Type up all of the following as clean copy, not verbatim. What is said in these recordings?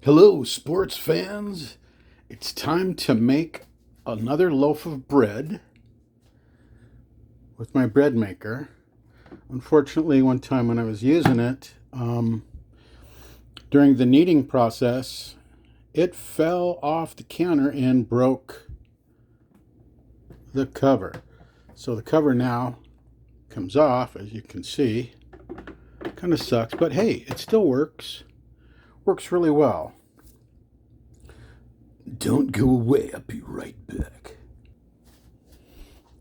Hello, sports fans. It's time to make another loaf of bread with my bread maker. Unfortunately, one time when I was using it, during the kneading process, it fell off the counter and broke the cover. So the cover now comes off, as you can see. Kind of sucks, but hey, it still works. Works really well. Don't go away, I'll be right back.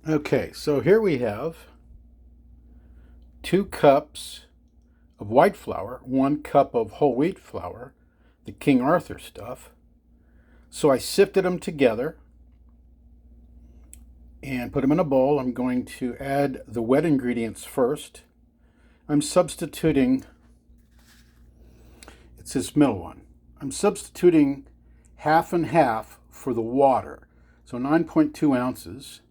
Okay, so here we have 2 cups of white flour, 1 cup of whole wheat flour, the King Arthur stuff. So I sifted them together and put them in a bowl. I'm going to add the wet ingredients first. I'm substituting, it's this middle one. I'm substituting half and half for the water. So 9.2 ounces.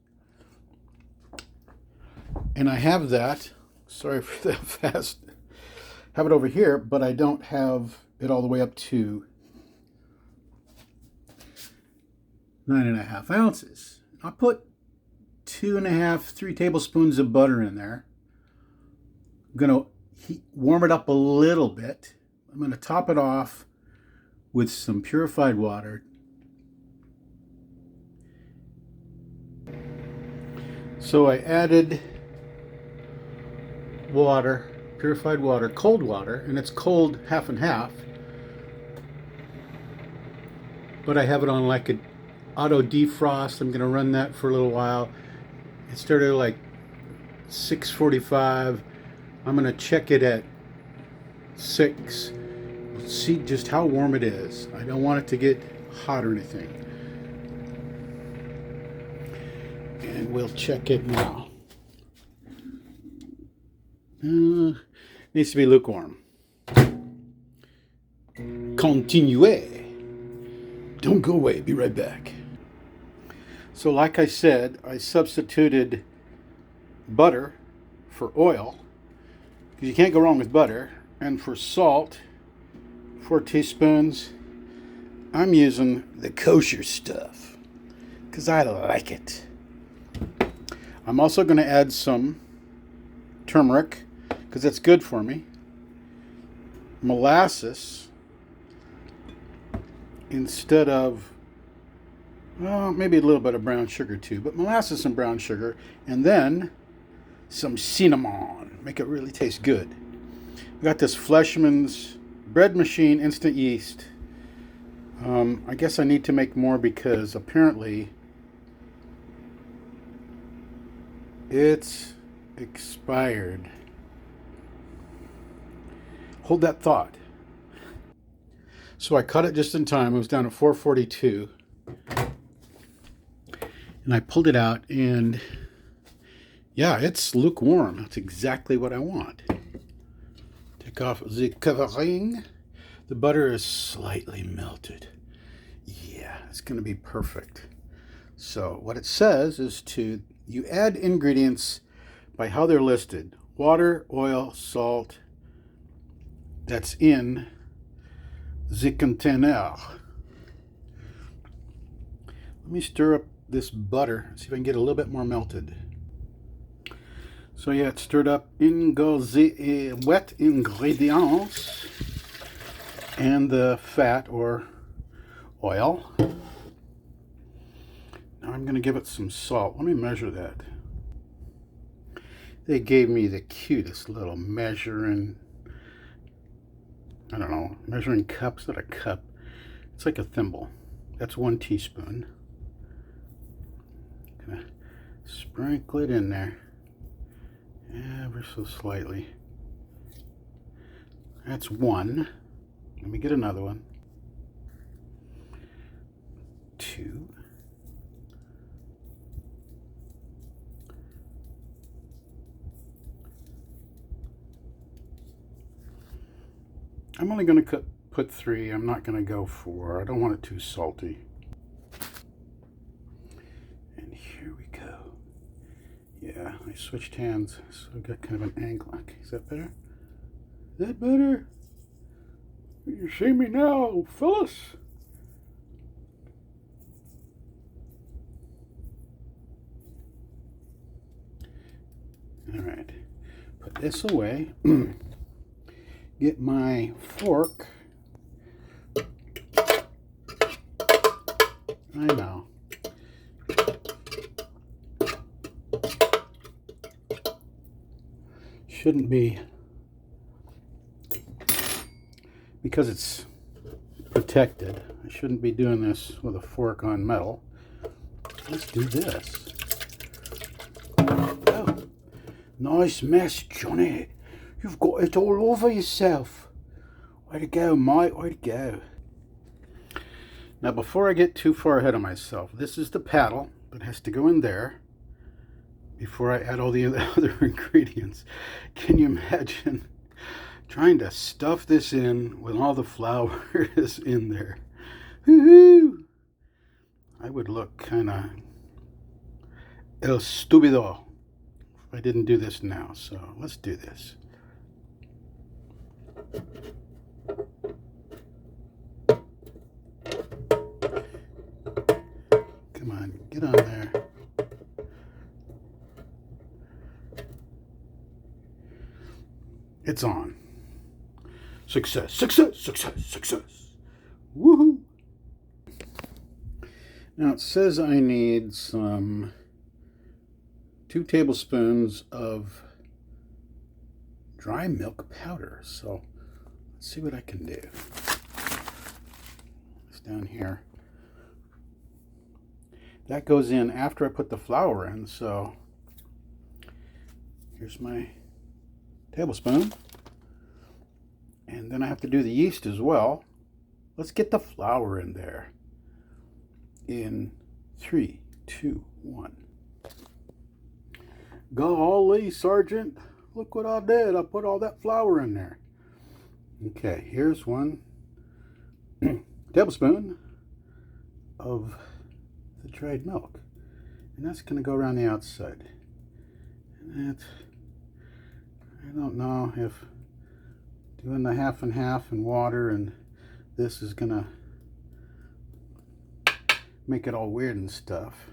And I have that, sorry for that fast, have it over here, but I don't have it all the way up to 9.5 ounces. I'll put 2.5, 3 tablespoons of butter in there. I'm gonna warm it up a little bit. I'm gonna top it off with some purified water. So I added water, purified water, cold water, and it's cold half and half. But I have it on like an auto defrost. I'm gonna run that for a little while. It started at like 6:45. I'm gonna check it at 6. See just how warm it is. I don't want it to get hot or anything. And we'll check it now. Needs to be lukewarm. Continuez. Don't go away, be right back. So like I said, I substituted butter for oil, because you can't go wrong with butter, and for salt, 4 teaspoons. I'm using the kosher stuff, because I like it. I'm also going to add some turmeric, because that's good for me. Molasses, instead of, well, maybe a little bit of brown sugar too, but molasses and brown sugar, and then some cinnamon, make it really taste good. I got this Fleischmann's bread machine instant yeast. I guess I need to make more because apparently it's expired. Hold that thought. So I cut it just in time. It was down at 442. And I pulled it out, and yeah, it's lukewarm. That's exactly what I want. Take off the covering. The butter is slightly melted. Yeah, it's going to be perfect. So what it says is you add ingredients by how they're listed. Water, oil, salt. That's in the container. Let me stir up this butter, see if I can get a little bit more melted. So yeah, it's stirred up. In goes the wet ingredients and the fat or oil. Now I'm going to give it some salt. Let me measure that. They gave me the cutest little measuring, I don't know, measuring cup. It's not a cup. It's like a thimble. That's 1 teaspoon. Gonna sprinkle it in there ever so slightly. That's 1. Let me get another one. 2. I'm only going to put 3. I'm not going to go 4. I don't want it too salty. And here we go. Yeah, I switched hands, so I got kind of an angle. Okay, is that better? Is that better? You see me now, Phyllis? All right, put this away. Get my fork. I know. Shouldn't be, because it's protected. I shouldn't be doing this with a fork on metal. Let's do this. Oh, nice mess, Johnny. You've got it all over yourself. Way to go, mate. Way to go. Now, before I get too far ahead of myself, this is the paddle that has to go in there before I add all the other ingredients. Can you imagine trying to stuff this in when all the flour is in there? Woohoo! I would look kind of el stupido if I didn't do this now. So let's do this. Come on, get on there. It's on. Success, success, success, success. Woohoo! Now it says I need some 2 tablespoons of dry milk powder. So let's see what I can do. It's down here. That goes in after I put the flour in, so here's my tablespoon. And then I have to do the yeast as well. Let's get the flour in there. In 3, 2, 1. Golly, Sergeant, look what I did. I put all that flour in there. Okay, here's 1 tablespoon of the dried milk. And that's going to go around the outside. And that, I don't know if doing the half and half in water and this is going to make it all weird and stuff.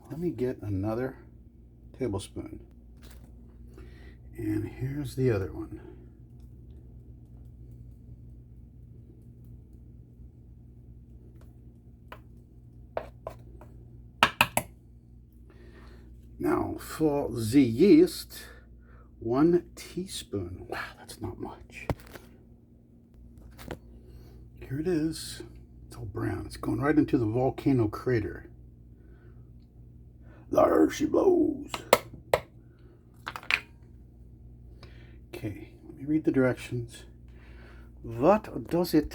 Let me get another tablespoon. And here's the other one. Now for the yeast, 1 teaspoon. Wow, that's not much. Here it is. It's all brown. It's going right into the volcano crater. There she blows. Okay, let me read the directions. What does it